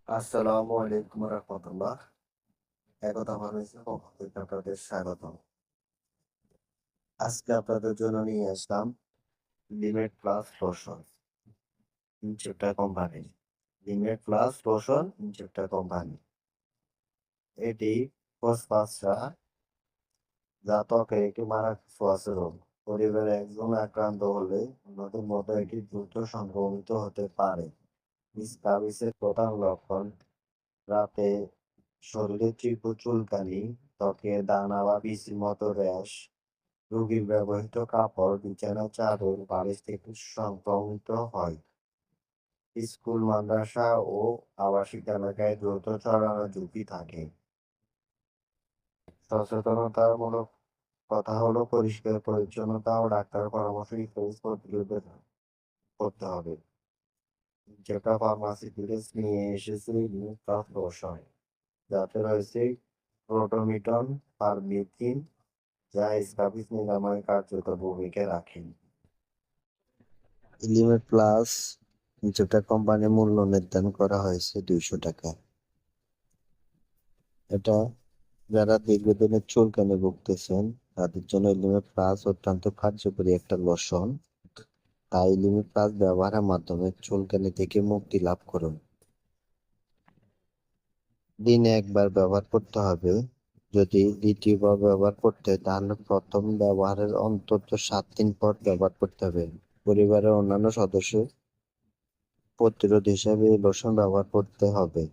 আসসালামু আলাইকুম রহমতুল্লাহ। একদা বাংলাদেশের পক্ষ থেকে আপনাদের স্বাগতম। আজকে আপনাদের জন্য নিয়ে আসলাম limit plus lotion Incepta company. Limit plus lotion Incepta company. এটি ফসফরাসরা যা ত্বকের একটি মারাত্মক রোগ। পরিবারে একজন আক্রান্ত হলে অন্যদের মতো এটি দ্রুত সংক্রমিত হতে পারে। স্কাবিসের প্রধান লক্ষণ: রাতে শরীরে তীব্র চুলকানি, ত্বকে দানা বা বিচির মতো র্যাশ, রোগীর ব্যবহৃত কাপড়, বিছানার চাদর, বালিশ থেকে সংক্রমিত হয়। স্কুল, মাদ্রাসা ও আবাসিক এলাকায় দ্রুত ছড়ানোর ঝুঁকি থাকে। সচেতনতামূলক কথা হলো পরিষ্কার পরিচ্ছন্নতা ও ডাক্তারের পরামর্শ প্রতিরোধ করতে হবে। যেটা ফার্মাসি থেকে নিয়ে এসেছে নিউক্রাফট লোশন, যাতে রয়েছে প্রোটোমিটন পারমিথিন, যা স্কাবিস নিরাময়ে কার্যকর ভূমিকা রাখে। লিমিট প্লাস যেটা কোম্পানির মূল্য নির্ধারণ করা হয়েছে ৳200। এটা যারা দীর্ঘদিনের চুলকানি ভুগতেছেন তাদের জন্য লিমিট প্লাস অত্যন্ত কার্যকরী একটা লোশন। তাই লিমিট প্লাস ব্যবহারের মাধ্যমে চুলকানি থেকে মুক্তি লাভ করুন। দিনে একবার ব্যবহার করতে হবে। যদি দ্বিতীয়বার ব্যবহার করতে হয় তাহলে প্রথম ব্যবহারের অন্তত 7 দিন পর ব্যবহার করতে হবে। পরিবারের অন্যান্য সদস্য প্রতিরোধ হিসেবে এই লোশন ব্যবহার করতে হবে।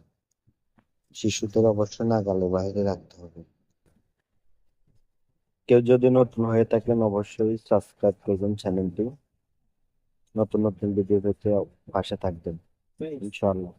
শিশুদের অবশ্যই নাগালের বাইরে রাখতে হবে। কেউ যদি নতুন হয়ে থাকেন অবশ্যই সাবস্ক্রাইব করবেন চ্যানেলটি। নতুন নতুন ভিডিও পেতে পাশে থাকবেন ইনশাআল্লাহ।